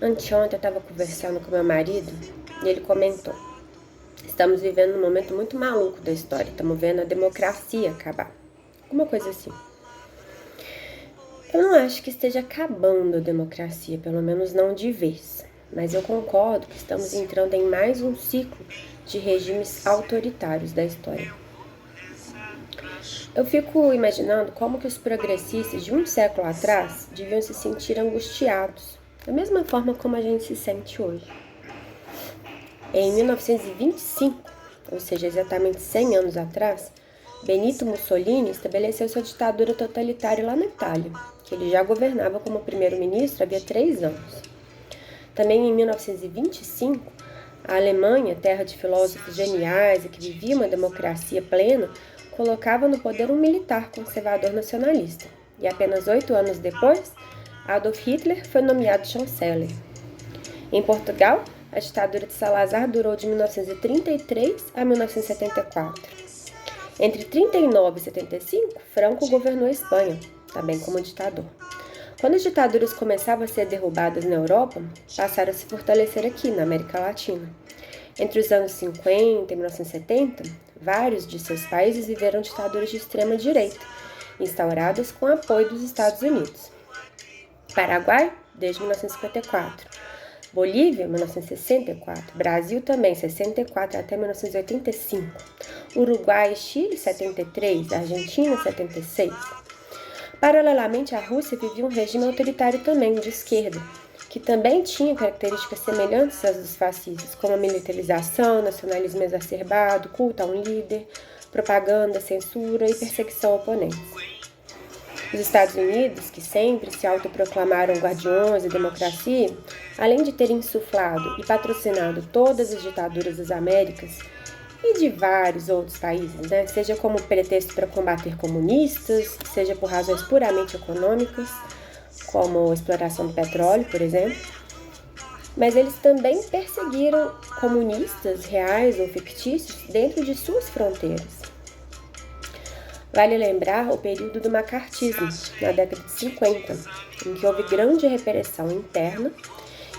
Anteontem eu estava conversando com meu marido e ele comentou: estamos vivendo um momento muito maluco da história, estamos vendo a democracia acabar. Alguma coisa assim. Eu não acho que esteja acabando a democracia, pelo menos não de vez. Mas eu concordo que estamos entrando em mais um ciclo de regimes autoritários da história. Eu fico imaginando como que os progressistas de um século atrás deviam se sentir angustiados, da mesma forma como a gente se sente hoje. Em 1925, ou seja, exatamente 100 anos atrás, Benito Mussolini estabeleceu sua ditadura totalitária lá na Itália, que ele já governava como primeiro-ministro havia 3 anos. Também em 1925, a Alemanha, terra de filósofos geniais e que vivia uma democracia plena, colocava no poder um militar conservador nacionalista. E apenas 8 anos depois, Adolf Hitler foi nomeado chanceler. Em Portugal, a ditadura de Salazar durou de 1933 a 1974. Entre 39 e 75, Franco governou a Espanha, também como ditador. Quando as ditaduras começavam a ser derrubadas na Europa, passaram a se fortalecer aqui, na América Latina. Entre os anos 50 e 1970, vários de seus países viveram ditaduras de extrema-direita, instauradas com apoio dos Estados Unidos. Paraguai, desde 1954. Bolívia, 1964. Brasil também, 64 até 1985. Uruguai e Chile, 73. Argentina, 76. Paralelamente, a Rússia vivia um regime autoritário também, de esquerda, que também tinha características semelhantes às dos fascistas, como a militarização, nacionalismo exacerbado, culto a um líder, propaganda, censura e perseguição a oponentes. Os Estados Unidos, que sempre se autoproclamaram guardiões da democracia, além de terem insuflado e patrocinado todas as ditaduras das Américas e de vários outros países, seja como pretexto para combater comunistas, seja por razões puramente econômicas, como a exploração do petróleo, por exemplo, mas eles também perseguiram comunistas reais ou fictícios dentro de suas fronteiras. Vale lembrar o período do macartismo, na década de 50, em que houve grande repressão interna,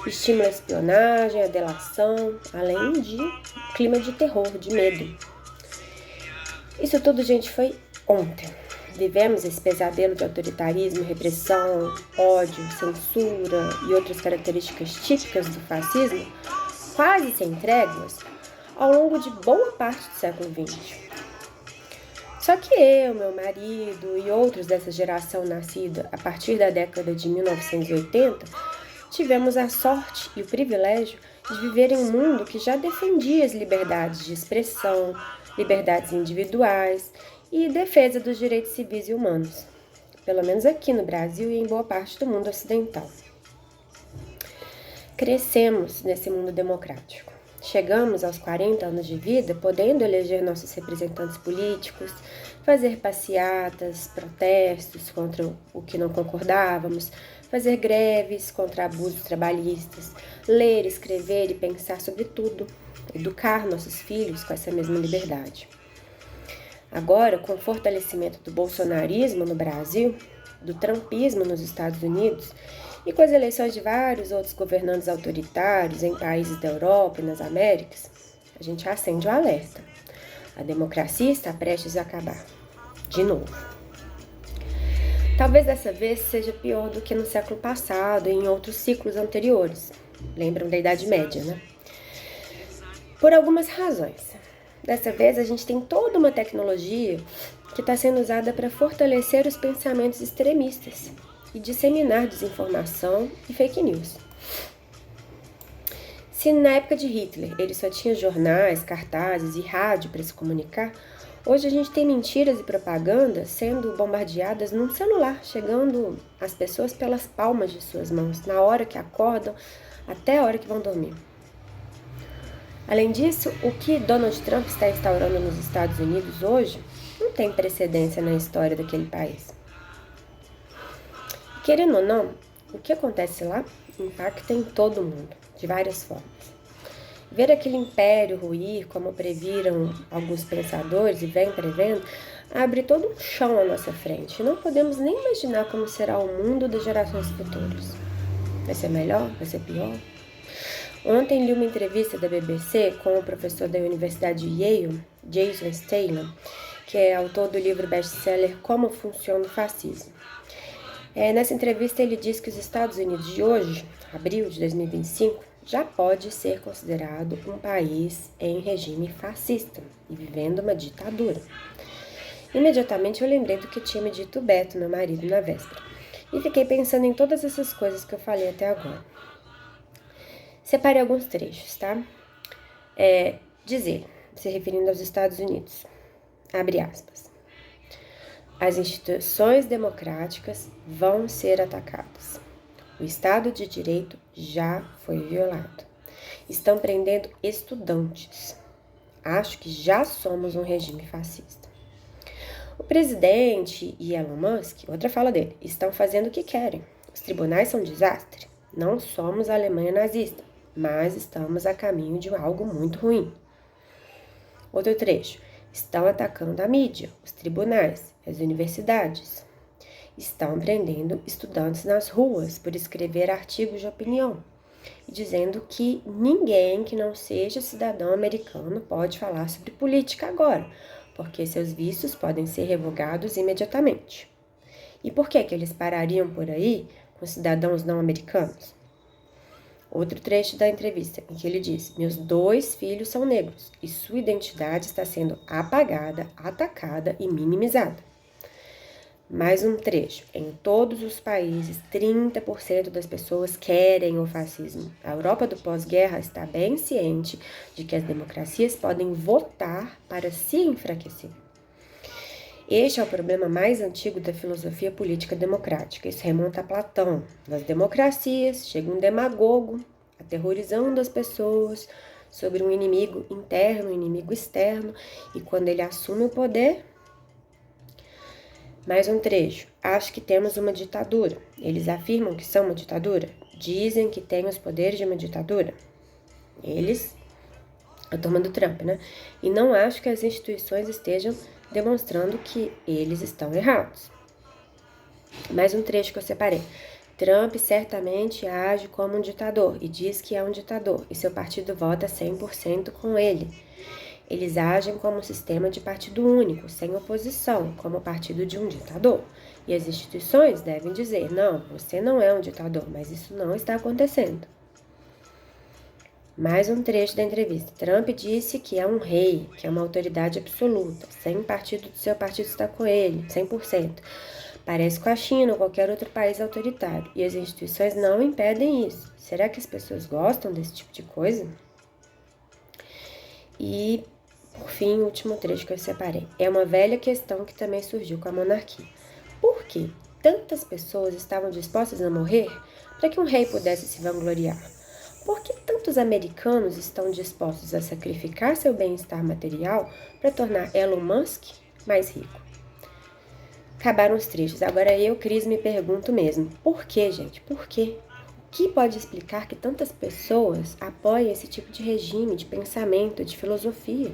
estímulo à espionagem, à delação, além de clima de terror, de medo. Isso tudo, gente, foi ontem. Vivemos esse pesadelo de autoritarismo, repressão, ódio, censura e outras características típicas do fascismo, quase sem tréguas, ao longo de boa parte do século XX. Só que eu, meu marido e outros dessa geração nascida a partir da década de 1980, tivemos a sorte e o privilégio de viver em um mundo que já defendia as liberdades de expressão, liberdades individuais e defesa dos direitos civis e humanos, pelo menos aqui no Brasil e em boa parte do mundo ocidental. Crescemos nesse mundo democrático. Chegamos aos 40 anos de vida podendo eleger nossos representantes políticos, fazer passeatas, protestos contra o que não concordávamos, fazer greves contra abusos trabalhistas, ler, escrever e pensar sobre tudo, educar nossos filhos com essa mesma liberdade. Agora, com o fortalecimento do bolsonarismo no Brasil, do trumpismo nos Estados Unidos e com as eleições de vários outros governantes autoritários em países da Europa e nas Américas, a gente acende o alerta. A democracia está prestes a acabar. De novo. Talvez dessa vez seja pior do que no século passado e em outros ciclos anteriores. Lembram da Idade Média, né? Por algumas razões. Dessa vez a gente tem toda uma tecnologia que está sendo usada para fortalecer os pensamentos extremistas e disseminar desinformação e fake news. Se na época de Hitler ele só tinha jornais, cartazes e rádio para se comunicar, hoje a gente tem mentiras e propaganda sendo bombardeadas num celular, chegando às pessoas pelas palmas de suas mãos, na hora que acordam até a hora que vão dormir. Além disso, o que Donald Trump está instaurando nos Estados Unidos hoje não tem precedência na história daquele país. Querendo ou não, o que acontece lá impacta em todo mundo, de várias formas. Ver aquele império ruir, como previram alguns pensadores e vem prevendo, abre todo um chão à nossa frente. Não podemos nem imaginar como será o mundo das gerações futuras. Vai ser melhor? Vai ser pior? Ontem li uma entrevista da BBC com o professor da Universidade de Yale, Jason Statham, que é autor do livro best-seller Como Funciona o Fascismo. Nessa entrevista ele diz que os Estados Unidos de hoje, abril de 2025, já pode ser considerado um país em regime fascista e vivendo uma ditadura. Imediatamente eu lembrei do que tinha me dito o Beto, meu marido, na véspera, e fiquei pensando em todas essas coisas que eu falei até agora. Separei alguns trechos, tá? Dizer, se referindo aos Estados Unidos, abre aspas, as instituições democráticas vão ser atacadas. O Estado de Direito já foi violado. Estão prendendo estudantes. Acho que já somos um regime fascista. O presidente e Elon Musk, outra fala dele, estão fazendo o que querem. Os tribunais são um desastre. Não somos a Alemanha nazista, mas estamos a caminho de algo muito ruim. Outro trecho. Estão atacando a mídia, os tribunais, as universidades. Estão prendendo estudantes nas ruas por escrever artigos de opinião e dizendo que ninguém que não seja cidadão americano pode falar sobre política agora, porque seus vistos podem ser revogados imediatamente. E por que eles parariam por aí com cidadãos não americanos? Outro trecho da entrevista em que ele diz: meus 2 filhos são negros e sua identidade está sendo apagada, atacada e minimizada. Mais um trecho. Em todos os países, 30% das pessoas querem o fascismo. A Europa do pós-guerra está bem ciente de que as democracias podem votar para se enfraquecer. Este é o problema mais antigo da filosofia política democrática. Isso remonta a Platão. Nas democracias, chega um demagogo, aterrorizando as pessoas sobre um inimigo interno, um inimigo externo, e quando ele assume o poder... Mais um trecho. Acho que temos uma ditadura. Eles afirmam que são uma ditadura? Dizem que têm os poderes de uma ditadura? Eles, a turma do Trump, né? E não acho que as instituições estejam demonstrando que eles estão errados. Mais um trecho que eu separei. Trump certamente age como um ditador e diz que é um ditador, e seu partido vota 100% com ele. Eles agem como um sistema de partido único, sem oposição, como o partido de um ditador. E as instituições devem dizer, não, você não é um ditador, mas isso não está acontecendo. Mais um trecho da entrevista. Trump disse que é um rei, que é uma autoridade absoluta, sem partido do seu partido está com ele, 100%. Parece com a China ou qualquer outro país autoritário. E as instituições não impedem isso. Será que as pessoas gostam desse tipo de coisa? E, por fim, o último trecho que eu separei. É uma velha questão que também surgiu com a monarquia. Por que tantas pessoas estavam dispostas a morrer para que um rei pudesse se vangloriar? Por que tantos americanos estão dispostos a sacrificar seu bem-estar material para tornar Elon Musk mais rico? Acabaram os trechos. Agora eu, Cris, me pergunto mesmo. Por que, gente? Por quê? O que pode explicar que tantas pessoas apoiem esse tipo de regime, de pensamento, de filosofia?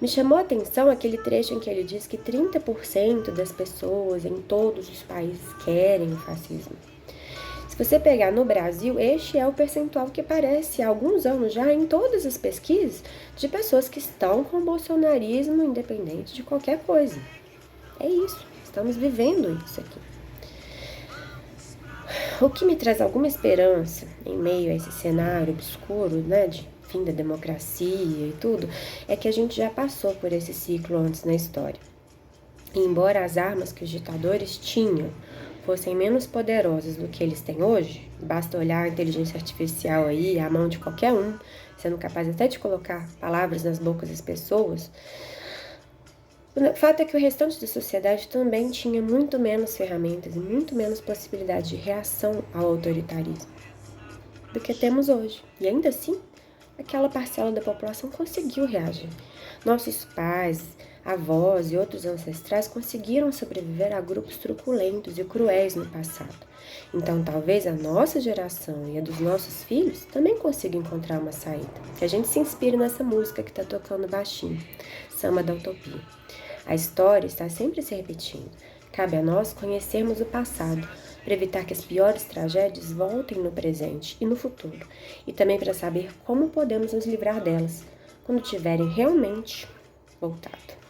Me chamou a atenção aquele trecho em que ele diz que 30% das pessoas em todos os países querem o fascismo. Se você pegar no Brasil, este é o percentual que aparece há alguns anos já em todas as pesquisas de pessoas que estão com o bolsonarismo independente de qualquer coisa. É isso, estamos vivendo isso aqui. O que me traz alguma esperança em meio a esse cenário obscuro, né, de fim da democracia e tudo, é que a gente já passou por esse ciclo antes na história. E embora as armas que os ditadores tinham fossem menos poderosas do que eles têm hoje, basta olhar a inteligência artificial aí, à mão de qualquer um, sendo capaz até de colocar palavras nas bocas das pessoas, o fato é que o restante da sociedade também tinha muito menos ferramentas e muito menos possibilidade de reação ao autoritarismo do que temos hoje. E ainda assim, aquela parcela da população conseguiu reagir. Nossos pais, avós e outros ancestrais conseguiram sobreviver a grupos truculentos e cruéis no passado. Então, talvez a nossa geração e a dos nossos filhos também consiga encontrar uma saída. Que a gente se inspire nessa música que está tocando baixinho, Samba da Utopia. A história está sempre se repetindo. Cabe a nós conhecermos o passado, para evitar que as piores tragédias voltem no presente e no futuro, e também para saber como podemos nos livrar delas quando tiverem realmente voltado.